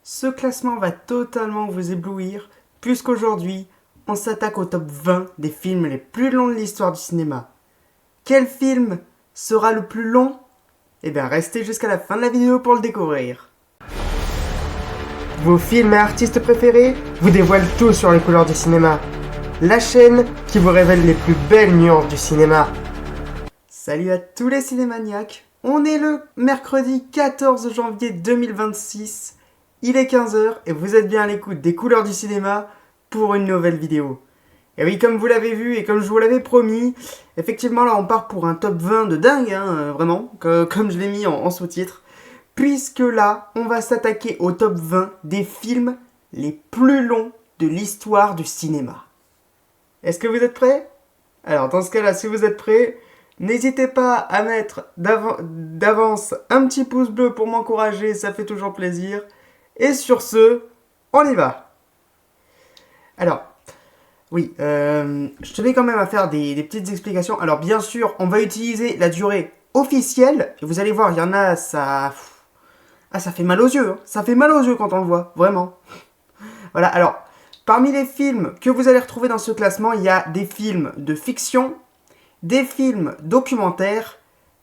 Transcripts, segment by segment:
Ce classement va totalement vous éblouir, puisqu'aujourd'hui, on s'attaque au top 20 des films les plus longs de l'histoire du cinéma. Quel film sera le plus long? Eh bien, restez jusqu'à la fin de la vidéo pour le découvrir. Vos films et artistes préférés vous dévoilent tout sur les couleurs du cinéma. La chaîne qui vous révèle les plus belles nuances du cinéma. Salut à tous les cinémaniacs, on est le mercredi 14 janvier 2026. Il est 15h et vous êtes bien à l'écoute des couleurs du cinéma pour une nouvelle vidéo. Et oui, comme vous l'avez vu et comme je vous l'avais promis, effectivement là on part pour un top 20 de dingue, vraiment, comme je l'ai mis en sous-titre. Puisque là, on va s'attaquer au top 20 des films les plus longs de l'histoire du cinéma. Est-ce que vous êtes prêts? Alors dans ce cas-là, si vous êtes prêts, n'hésitez pas à mettre d'avance un petit pouce bleu pour m'encourager, ça fait toujours plaisir. Et sur ce, on y va. Alors, oui, je tenais quand même à faire des petites explications. Alors bien sûr, on va utiliser la durée officielle. Et vous allez voir, il y en a, ça fait mal aux yeux. Hein. Ça fait mal aux yeux quand on le voit, vraiment. Voilà, alors, parmi les films que vous allez retrouver dans ce classement, il y a des films de fiction, des films documentaires,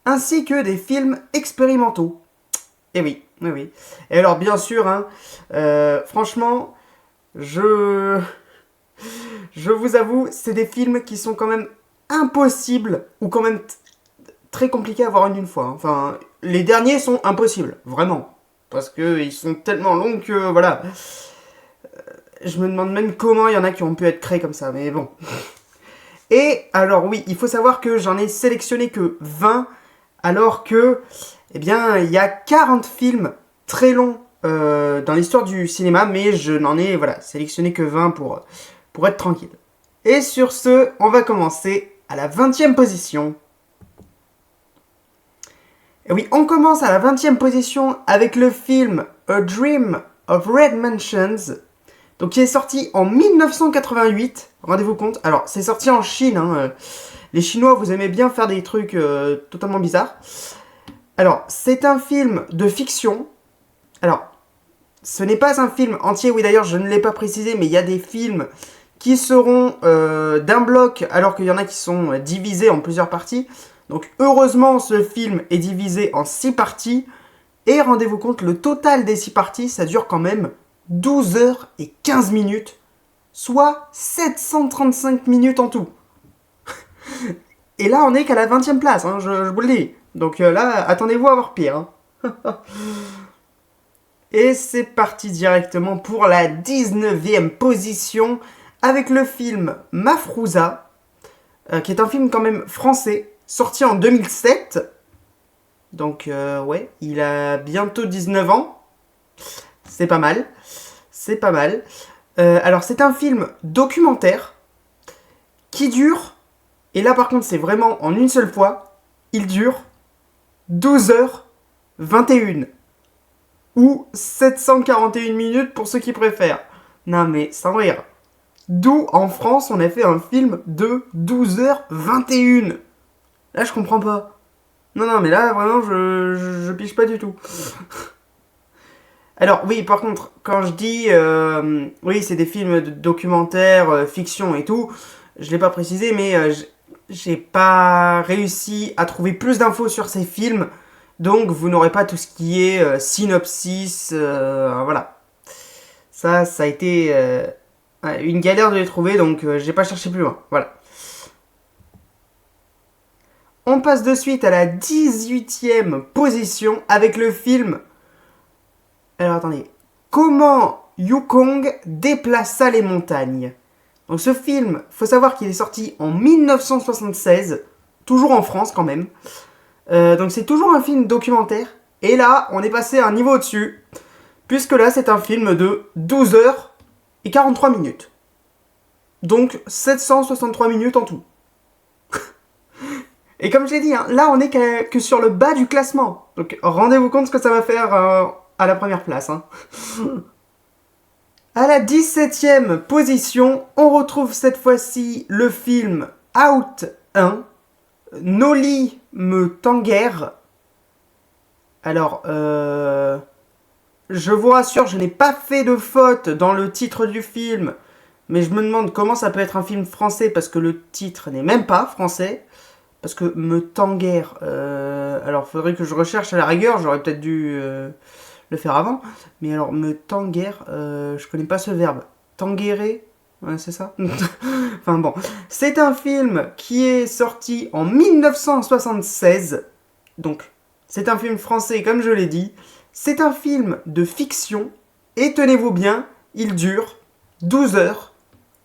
ainsi que des films expérimentaux. Et oui, oui, oui. Et alors, bien sûr, franchement, je vous avoue, c'est des films qui sont quand même impossibles, ou quand même très compliqués à voir en une fois. Hein. Enfin, les derniers sont impossibles, vraiment. Parce qu'ils sont tellement longs que, voilà. Je me demande même comment il y en a qui ont pu être créés comme ça, mais bon. Et alors oui, il faut savoir que j'en ai sélectionné que 20, alors que, eh bien, il y a 40 films très longs dans l'histoire du cinéma, mais je n'en ai, voilà, sélectionné que 20 pour être tranquille. Et sur ce, on va commencer à la 20e position. Et oui, on commence à la 20e position avec le film A Dream of Red Mansions, donc qui est sorti en 1988, rendez-vous compte. Alors, c'est sorti en Chine, les Chinois, vous aimez bien faire des trucs totalement bizarres. Alors, c'est un film de fiction. Alors, ce n'est pas un film entier, oui d'ailleurs, je ne l'ai pas précisé, mais il y a des films qui seront d'un bloc, alors qu'il y en a qui sont divisés en plusieurs parties. Donc, heureusement, ce film est divisé en 6 parties. Et rendez-vous compte, le total des 6 parties, ça dure quand même 12 heures et 15 minutes, soit 735 minutes en tout. Et là, on n'est qu'à la 20e place, je vous le dis. Donc là, attendez-vous à avoir pire. Et c'est parti directement pour la 19e position avec le film Mafrouza, qui est un film quand même français, sorti en 2007. Donc ouais, il a bientôt 19 ans. C'est pas mal. C'est pas mal. Alors c'est un film documentaire qui dure, et là par contre c'est vraiment en une seule fois, il dure 12h21. Ou 741 minutes pour ceux qui préfèrent. Non mais sans rire. D'où en France on a fait un film de 12h21. Là je comprends pas. Non non mais là vraiment je pige pas du tout. Alors oui, par contre, quand je dis oui, c'est des films de documentaires, fiction et tout, je l'ai pas précisé, mais j'ai pas réussi à trouver plus d'infos sur ces films, donc vous n'aurez pas tout ce qui est synopsis, voilà. Ça a été une galère de les trouver, donc j'ai pas cherché plus loin, voilà. On passe de suite à la 18e position avec le film. Alors attendez. Comment Yukong déplaça les montagnes. Donc ce film, faut savoir qu'il est sorti en 1976, toujours en France quand même. Donc c'est toujours un film documentaire. Et là, on est passé à un niveau au-dessus, puisque là, c'est un film de 12 heures et 43 minutes. Donc 763 minutes en tout. Et comme je l'ai dit, là, on est que sur le bas du classement. Donc rendez-vous compte ce que ça va faire à la première place. À la 17e position, on retrouve cette fois-ci le film Out 1, Noli Me Tangere. Alors, je vous rassure, je n'ai pas fait de faute dans le titre du film, mais je me demande comment ça peut être un film français parce que le titre n'est même pas français. Parce que me tanguer, alors faudrait que je recherche à la rigueur, j'aurais peut-être dû le faire avant. Mais alors me tanguer, je connais pas ce verbe. Tanguerer, ouais, c'est ça. Enfin bon, c'est un film qui est sorti en 1976. Donc c'est un film français comme je l'ai dit. C'est un film de fiction. Et tenez-vous bien, il dure 12 heures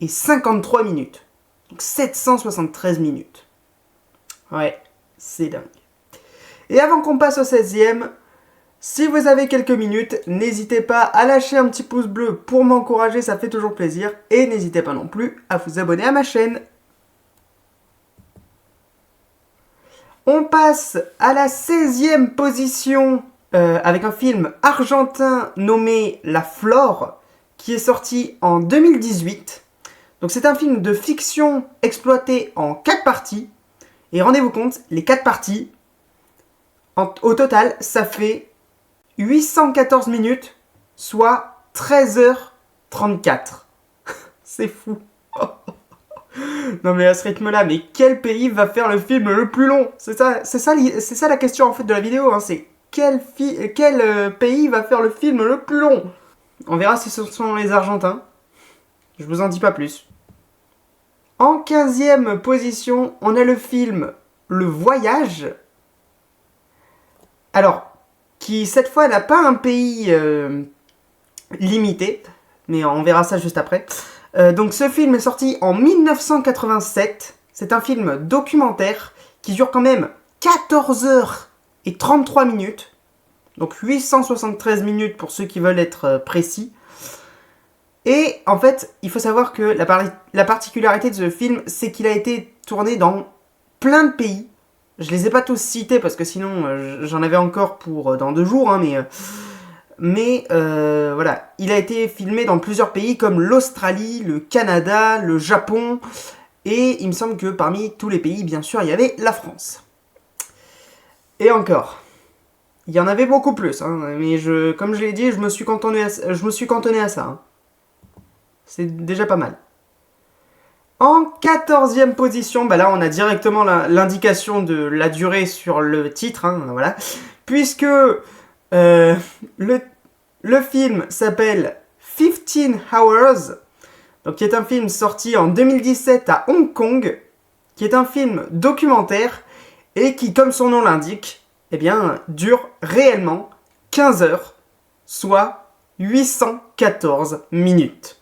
et 53 minutes. Donc 773 minutes. Ouais, c'est dingue. Et avant qu'on passe au 16e, si vous avez quelques minutes, n'hésitez pas à lâcher un petit pouce bleu pour m'encourager, ça fait toujours plaisir. Et n'hésitez pas non plus à vous abonner à ma chaîne. On passe à la 16e position avec un film argentin nommé La Flore, qui est sorti en 2018. Donc c'est un film de fiction exploité en 4 parties. Et rendez-vous compte, les 4 parties, au total, ça fait 814 minutes, soit 13h34. C'est fou. Non mais à ce rythme-là, mais quel pays va faire le film le plus long? C'est ça la question en fait de la vidéo, hein, c'est quel pays va faire le film le plus long? On verra si ce sont les Argentins. Je vous en dis pas plus. En 15e position, on a le film Le Voyage. Alors, qui cette fois n'a pas un pays limité, mais on verra ça juste après. Donc ce film est sorti en 1987. C'est un film documentaire qui dure quand même 14 heures et 33 minutes. Donc 873 minutes pour ceux qui veulent être précis. Et en fait, il faut savoir que la particularité de ce film, c'est qu'il a été tourné dans plein de pays. Je les ai pas tous cités parce que sinon j'en avais encore pour dans 2 jours, hein, mais voilà, il a été filmé dans plusieurs pays comme l'Australie, le Canada, le Japon, et il me semble que parmi tous les pays, bien sûr, il y avait la France. Et encore, il y en avait beaucoup plus, hein, mais comme je l'ai dit, je me suis cantonné à ça. Hein. C'est déjà pas mal. En 14e position, bah là on a directement l'indication de la durée sur le titre, hein, voilà, puisque le film s'appelle 15 Hours, donc qui est un film sorti en 2017 à Hong Kong, qui est un film documentaire et qui, comme son nom l'indique, eh bien, dure réellement 15 heures, soit 814 minutes.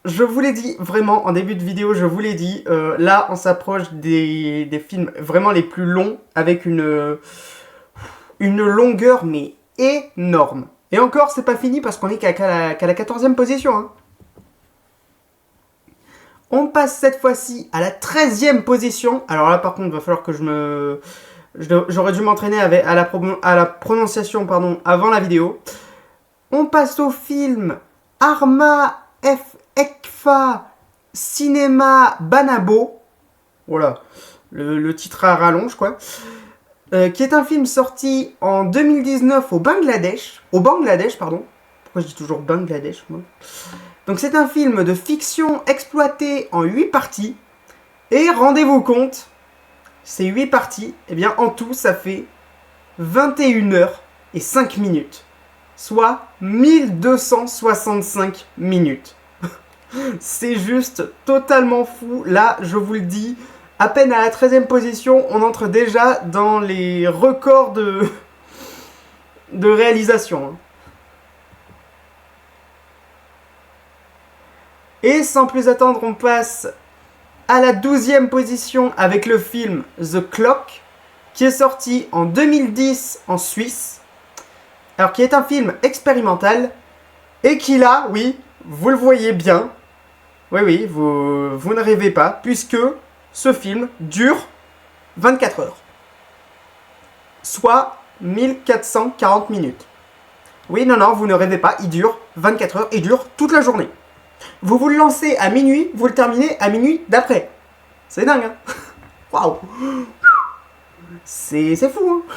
Je vous l'ai dit, vraiment, en début de vidéo, je vous l'ai dit, là, on s'approche des films vraiment les plus longs, avec une longueur, mais énorme. Et encore, c'est pas fini, parce qu'on est qu'à la 14e position. Hein. On passe cette fois-ci à la 13e position. Alors là, par contre, il va falloir que j'aurais dû m'entraîner à la prononciation, pardon, avant la vidéo. On passe au film Arma Ekfa Cinema Banabo, voilà, le titre à rallonge quoi, qui est un film sorti en 2019 au Bangladesh, pardon, pourquoi je dis toujours Bangladesh moi. Donc c'est un film de fiction exploité en 8 parties, et rendez-vous compte, ces 8 parties, eh bien en tout ça fait 21 heures et 5 minutes, soit 1265 minutes. C'est juste totalement fou. Là, je vous le dis, à peine à la 13e position, on entre déjà dans les records de réalisation. Et sans plus attendre, on passe à la 12e position avec le film The Clock, qui est sorti en 2010 en Suisse. Alors, qui est un film expérimental et qui là, oui, vous le voyez bien. Oui, vous ne rêvez pas, puisque ce film dure 24 heures. Soit 1440 minutes. Oui, non, vous ne rêvez pas, il dure 24 heures, il dure toute la journée. Vous le lancez à minuit, vous le terminez à minuit d'après. C'est dingue, hein. Waouh. C'est fou, hein.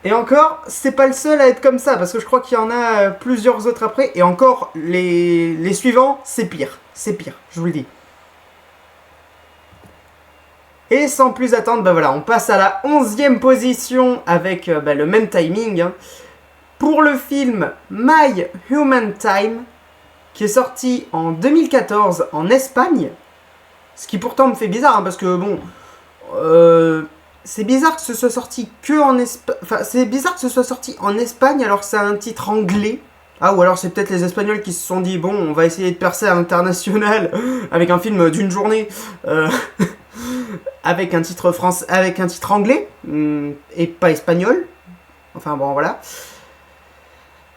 Et encore, c'est pas le seul à être comme ça, parce que je crois qu'il y en a plusieurs autres après, et encore, les suivants, c'est pire. C'est pire, je vous le dis. Et sans plus attendre, bah voilà, on passe à la 11e position avec le même timing. Hein. Pour le film My Human Time, qui est sorti en 2014 en Espagne. Ce qui pourtant me fait bizarre, hein, parce que bon... c'est bizarre que ce soit sorti que en Espagne. Enfin, c'est bizarre que ce soit sorti en Espagne alors que c'est un titre anglais. Ah, ou alors c'est peut-être les Espagnols qui se sont dit bon, on va essayer de percer à l'international avec un film d'une journée, avec un titre français, avec un titre anglais et pas espagnol. Enfin bon, voilà.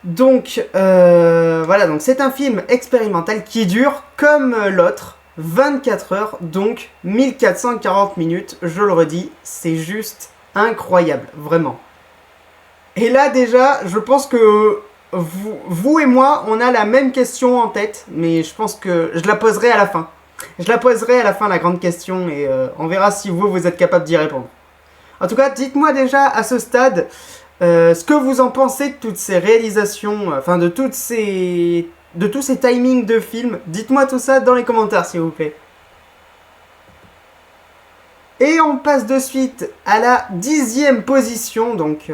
Donc voilà, donc c'est un film expérimental qui dure comme l'autre. 24 heures, donc 1440 minutes, je le redis, c'est juste incroyable, vraiment. Et là déjà, je pense que vous et moi, on a la même question en tête, mais je pense que je la poserai à la fin. Je la poserai à la fin, la grande question, et on verra si vous êtes capable d'y répondre. En tout cas, dites-moi déjà à ce stade ce que vous en pensez de toutes ces réalisations, enfin de tous ces timings de films. Dites-moi tout ça dans les commentaires, s'il vous plaît. Et on passe de suite à la 10e position, donc,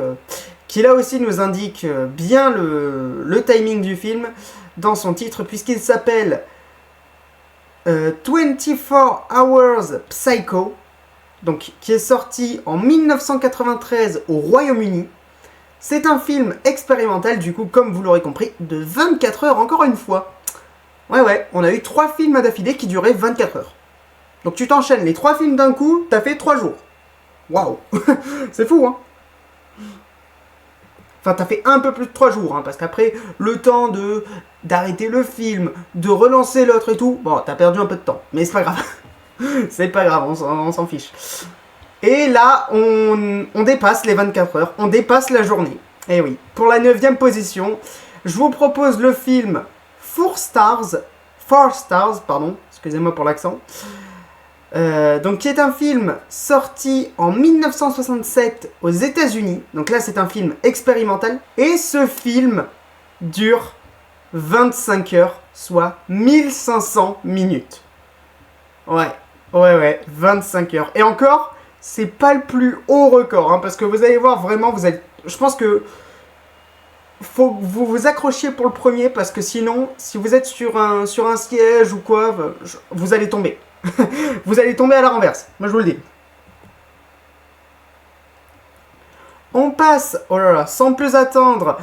qui là aussi nous indique bien le timing du film dans son titre, puisqu'il s'appelle 24 Hours Psycho, donc, qui est sorti en 1993 au Royaume-Uni. C'est un film expérimental, du coup, comme vous l'aurez compris, de 24 heures encore une fois. Ouais, on a eu 3 films d'affilée qui duraient 24 heures. Donc tu t'enchaînes les 3 films d'un coup, t'as fait 3 jours. Waouh. C'est fou, hein. Enfin, t'as fait un peu plus de 3 jours, hein, parce qu'après, le temps d'arrêter le film, de relancer l'autre et tout, bon, t'as perdu un peu de temps. Mais c'est pas grave. C'est pas grave, on s'en fiche. Et là, on dépasse les 24 heures, on dépasse la journée. Et oui, pour la 9e position, je vous propose le film 4 Stars, excusez-moi pour l'accent. Donc, qui est un film sorti en 1967 aux États-Unis. Donc là, c'est un film expérimental. Et ce film dure 25 heures, soit 1500 minutes. Ouais, 25 heures. Et encore, c'est pas le plus haut record, hein, parce que vous allez voir, vraiment, je pense que faut que vous vous accrochiez pour le premier, parce que sinon, si vous êtes sur un siège ou quoi, vous allez tomber. Vous allez tomber à la renverse, moi je vous le dis. On passe, oh là là, sans plus attendre,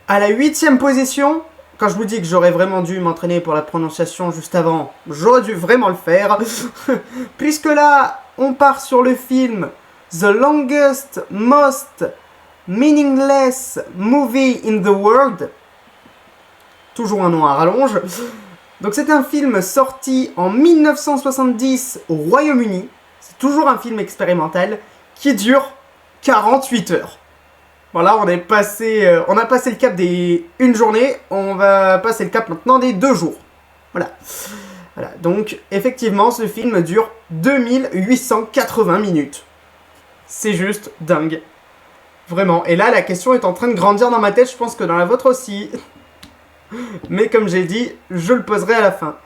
à la 8e position. Quand je vous dis que j'aurais vraiment dû m'entraîner pour la prononciation juste avant, j'aurais dû vraiment le faire. Puisque là, on part sur le film The Longest, Most Meaningless Movie in the World. Toujours un nom à rallonge. Donc c'est un film sorti en 1970 au Royaume-Uni. C'est toujours un film expérimental qui dure 48 heures. Voilà, on a passé le cap des une journée, on va passer le cap maintenant des 2 jours. Voilà, donc effectivement ce film dure 2880 minutes. C'est juste dingue. Vraiment, et là la question est en train de grandir dans ma tête, je pense que dans la vôtre aussi. Mais comme j'ai dit, je le poserai à la fin.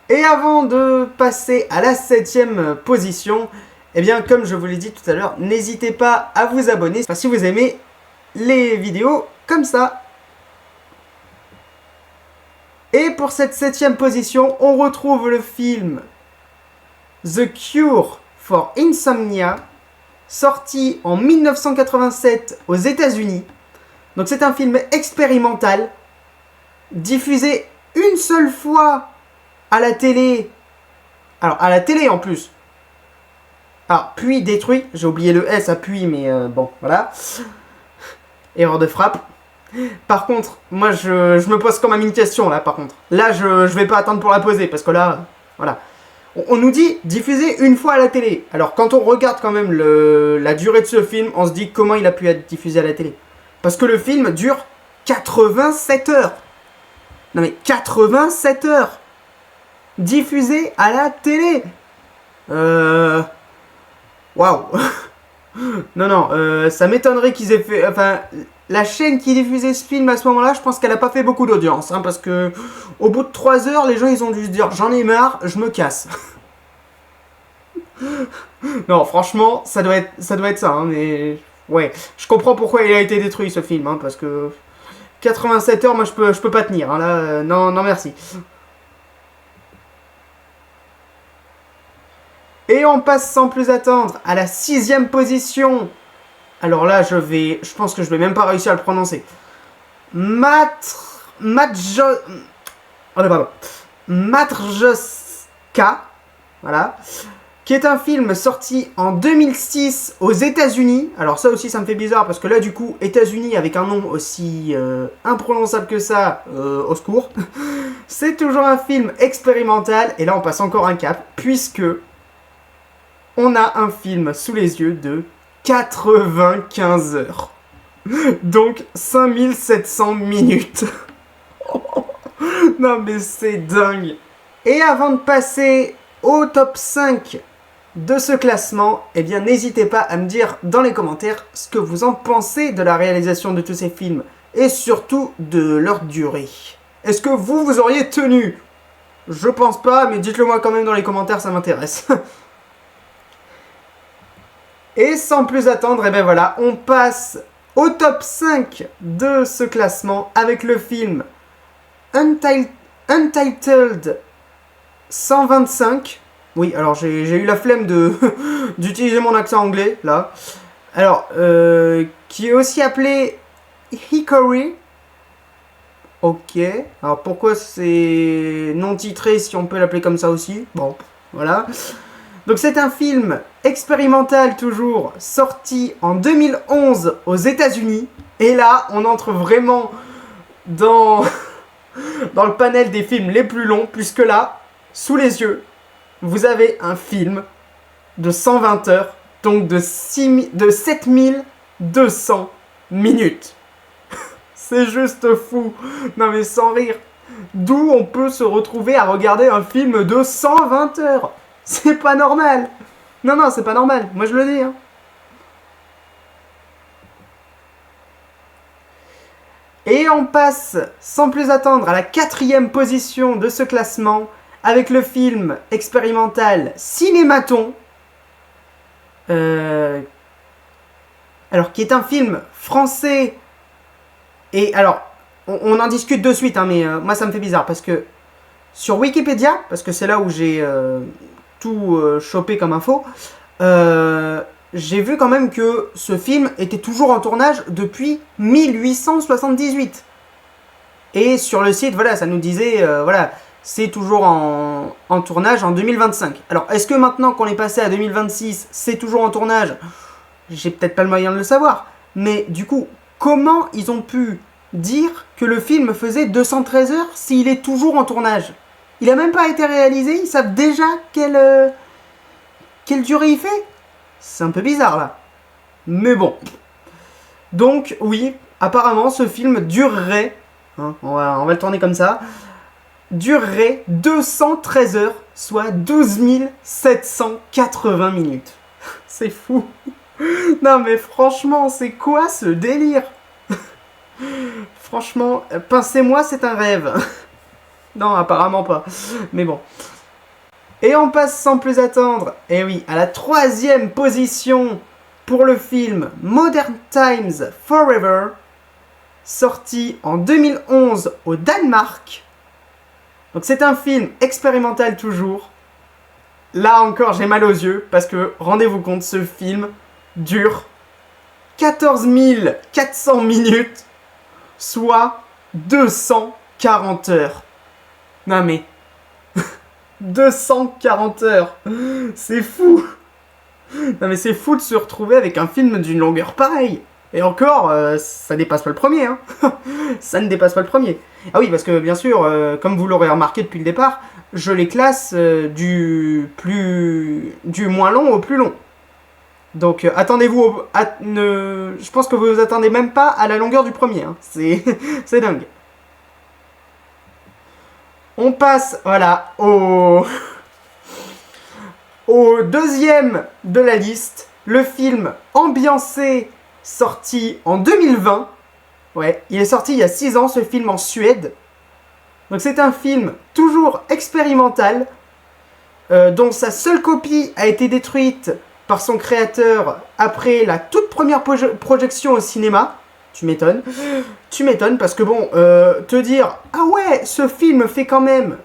Et avant de passer à la 7e position, eh bien comme je vous l'ai dit tout à l'heure, n'hésitez pas à vous abonner si vous aimez les vidéos comme ça. Et pour cette 7e position, on retrouve le film The Cure for Insomnia, sorti en 1987 aux États-Unis. Donc c'est un film expérimental, diffusé une seule fois à la télé. Alors à la télé en plus. Alors puis détruit, j'ai oublié le S à puis, mais bon voilà. Erreur de frappe. Par contre, moi je me pose quand même une question là par contre. Là je vais pas attendre pour la poser parce que là, voilà. On nous dit diffuser une fois à la télé. Alors quand on regarde quand même la durée de ce film, on se dit comment il a pu être diffusé à la télé. Parce que le film dure 87 heures. Non mais 87 heures diffusé à la télé. Waouh. Non, non, ça m'étonnerait qu'ils aient fait... Enfin, la chaîne qui diffusait ce film à ce moment-là, je pense qu'elle a pas fait beaucoup d'audience. Hein, parce que au bout de 3 heures, les gens, ils ont dû se dire, j'en ai marre, je me casse. Non, franchement, ça doit être ça. Hein, mais ouais, je comprends pourquoi il a été détruit, ce film. Hein, parce que 87 heures, moi, je peux pas tenir. Hein, là, non, non, merci. Et on passe sans plus attendre à la 6ème position. Alors là, je pense que je vais même pas réussir à le prononcer. Oh, pardon. Matrjoszka, voilà, qui est un film sorti en 2006 aux États-Unis. Alors ça aussi, ça me fait bizarre parce que là, du coup, États-Unis avec un nom aussi imprononçable que ça, au secours. C'est toujours un film expérimental et là, on passe encore un cap puisque on a un film sous les yeux de 95 heures. Donc 5700 minutes. Non mais c'est dingue. Et avant de passer au top 5 de ce classement, eh bien n'hésitez pas à me dire dans les commentaires ce que vous en pensez de la réalisation de tous ces films et surtout de leur durée. Est-ce que vous auriez tenu? Je pense pas, mais dites-le moi quand même dans les commentaires, ça m'intéresse. Et sans plus attendre, et ben voilà, on passe au top 5 de ce classement avec le film Untitled 125. Oui, alors j'ai eu la flemme d'utiliser mon accent anglais, là. Alors, qui est aussi appelé Hickory. Ok, alors pourquoi c'est non titré si on peut l'appeler comme ça aussi? Bon, voilà. Donc c'est un film expérimental toujours, sorti en 2011 aux États-Unis. Et là, on entre vraiment dans, dans le panel des films les plus longs, puisque là, sous les yeux, vous avez un film de 120 heures, donc de 7200 minutes. C'est juste fou. Non mais sans rire. D'où on peut se retrouver à regarder un film de 120 heures. C'est pas normal. Non, non, c'est pas normal. Moi, je le dis. Hein. Et on passe, sans plus attendre, à la 4ème position de ce classement, avec le film expérimental Cinématon. Alors, qui est un film français. Et alors, on en discute de suite, hein, mais moi, ça me fait bizarre, parce que sur Wikipédia, parce que c'est là où j'ai... tout chopé comme info, j'ai vu quand même que ce film était toujours en tournage depuis 1878. Et sur le site, voilà, ça nous disait, voilà, c'est toujours en tournage en 2025. Alors, est-ce que maintenant qu'on est passé à 2026, c'est toujours en tournage? J'ai peut-être pas le moyen de le savoir. Mais du coup, comment ils ont pu dire que le film faisait 213 heures s'il est toujours en tournage? Il a même pas été réalisé, ils savent déjà quelle durée il fait. C'est un peu bizarre là. Mais bon. Donc oui, apparemment ce film durerait, hein, on va le tourner comme ça, durerait 213 heures, soit 12 780 minutes. C'est fou. Non mais franchement, c'est quoi ce délire? Franchement, pincez-moi, c'est un rêve. Non, apparemment pas. Mais bon. Et on passe sans plus attendre, et oui, à la 3ème position pour le film Modern Times Forever, sorti en 2011 au Danemark. Donc c'est un film expérimental toujours. Là encore, j'ai mal aux yeux, parce que, rendez-vous compte, ce film dure 14 400 minutes, soit 240 heures. Non mais... 240 heures. C'est fou. Non mais c'est fou de se retrouver avec un film d'une longueur pareille. Et encore, ça dépasse pas le premier. Hein. Ça ne dépasse pas le premier. Ah oui, parce que bien sûr, comme vous l'aurez remarqué depuis le départ, je les classe du moins long au plus long. Donc attendez-vous... Je pense que vous vous attendez même pas à la longueur du premier. Hein. C'est dingue. On passe, voilà, au 2ème de la liste, le film ambiancé sorti en 2020. Ouais, il est sorti il y a 6 ans, ce film en Suède. Donc c'est un film toujours expérimental, dont sa seule copie a été détruite par son créateur après la toute première projection au cinéma. Tu m'étonnes. Tu m'étonnes parce que bon, te dire « Ah ouais, ce film fait quand même... »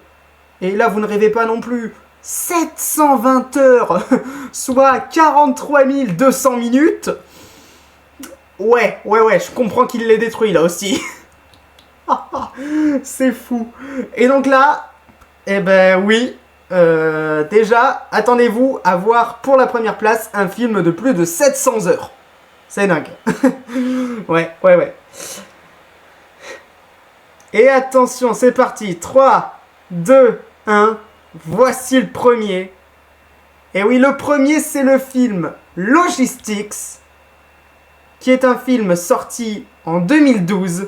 Et là, vous ne rêvez pas non plus. 720 heures, soit 43 200 minutes. Ouais, je comprends qu'il l'ait détruit là aussi. C'est fou. Et donc là, eh ben oui, déjà, attendez-vous à voir pour la première place un film de plus de 700 heures. C'est dingue. Ouais. Et attention, c'est parti. 3, 2, 1. Voici le premier. Et oui, le premier, c'est le film Logistics, qui est un film sorti en 2012.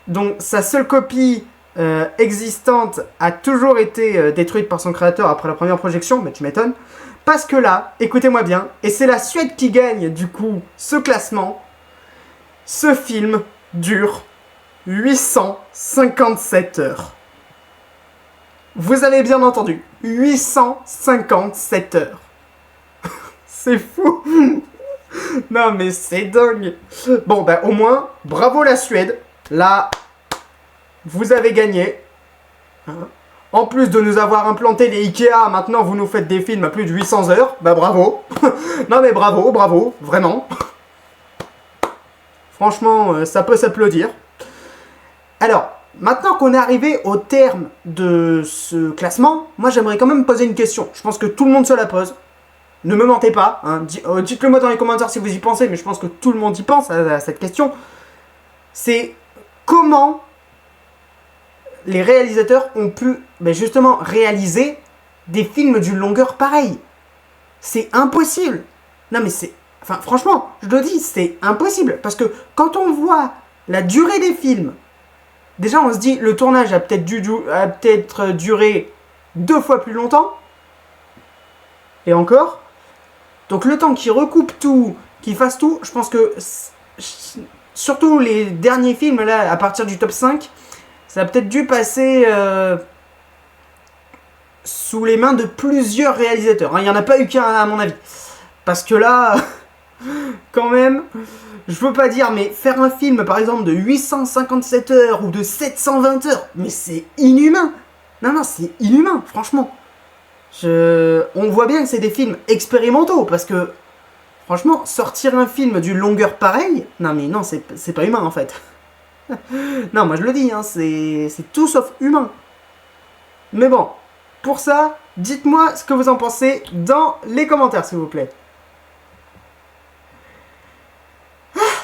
Donc sa seule copie existante a toujours été détruite par son créateur après la première projection, mais tu m'étonnes. Parce que là, écoutez-moi bien, et c'est la Suède qui gagne du coup ce classement, ce film dure 857 heures. Vous avez bien entendu, 857 heures. C'est fou. Non mais c'est dingue. Bon ben au moins, bravo la Suède. Là, vous avez gagné. En plus de nous avoir implanté les Ikea, maintenant vous nous faites des films à plus de 800 heures. Bah bravo. Non mais bravo, vraiment. Franchement, ça peut s'applaudir. Alors, maintenant qu'on est arrivé au terme de ce classement, moi j'aimerais quand même poser une question. Je pense que tout le monde se la pose. Ne me mentez pas, hein. Dites-le moi dans les commentaires si vous y pensez, mais je pense que tout le monde y pense à cette question. C'est comment les réalisateurs ont pu justement réaliser des films d'une longueur pareille. C'est impossible. Non mais c'est... Enfin franchement, je le dis, c'est impossible. Parce que quand on voit la durée des films, déjà on se dit le tournage a peut-être duré 2 fois plus longtemps. Et encore. Donc le temps qu'ils recoupent tout, qu'ils fassent tout, je pense que... Surtout les derniers films là, à partir du top 5, ça a peut-être dû passer sous les mains de plusieurs réalisateurs. Il n'y en a pas eu qu'un à mon avis. Parce que là, quand même, je veux pas dire, mais faire un film par exemple de 857 heures ou de 720 heures, mais c'est inhumain. Non, c'est inhumain, franchement. On voit bien que c'est des films expérimentaux, parce que, franchement, sortir un film d'une longueur pareille, non, c'est pas humain en fait. Non, moi je le dis, hein, c'est tout sauf humain. Mais bon, pour ça, dites-moi ce que vous en pensez dans les commentaires, s'il vous plaît.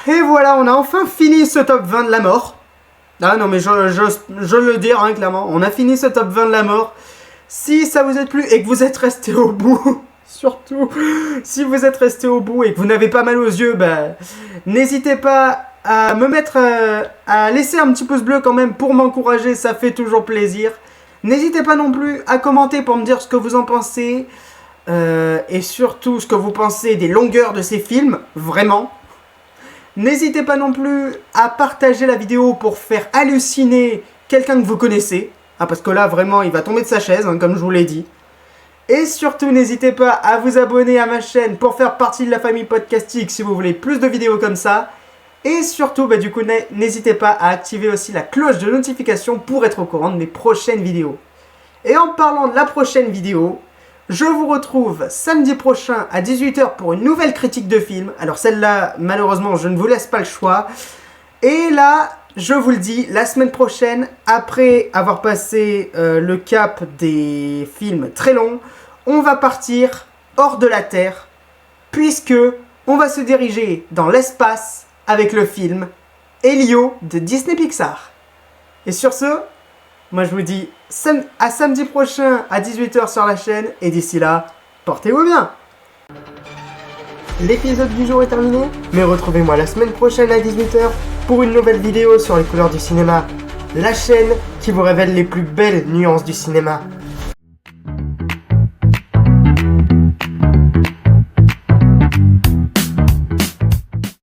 Et voilà, on a enfin fini ce top 20 de la mort. Ah non, mais je le dis, hein, clairement, on a fini ce top 20 de la mort. Si ça vous a plu et que vous êtes resté au bout, surtout, si vous êtes resté au bout et que vous n'avez pas mal aux yeux, n'hésitez pas à me mettre, à laisser un petit pouce bleu quand même pour m'encourager, ça fait toujours plaisir. N'hésitez pas non plus à commenter pour me dire ce que vous en pensez, et surtout ce que vous pensez des longueurs de ces films, vraiment. N'hésitez pas non plus à partager la vidéo pour faire halluciner quelqu'un que vous connaissez. Ah, parce que là, vraiment, il va tomber de sa chaise, hein, comme je vous l'ai dit. Et surtout, n'hésitez pas à vous abonner à ma chaîne pour faire partie de la famille Podcastique si vous voulez plus de vidéos comme ça. Et surtout, du coup, n'hésitez pas à activer aussi la cloche de notification pour être au courant de mes prochaines vidéos. Et en parlant de la prochaine vidéo, je vous retrouve samedi prochain à 18 h pour une nouvelle critique de film. Alors celle-là, malheureusement, je ne vous laisse pas le choix. Et là, je vous le dis, la semaine prochaine, après avoir passé le cap des films très longs, on va partir hors de la Terre, puisque on va se diriger dans l'espace avec le film Helio de Disney Pixar. Et sur ce, moi je vous dis à samedi prochain à 18 h sur la chaîne, et d'ici là, portez-vous bien. L'épisode du jour est terminé, mais retrouvez-moi la semaine prochaine à 18 h pour une nouvelle vidéo sur les couleurs du cinéma, la chaîne qui vous révèle les plus belles nuances du cinéma.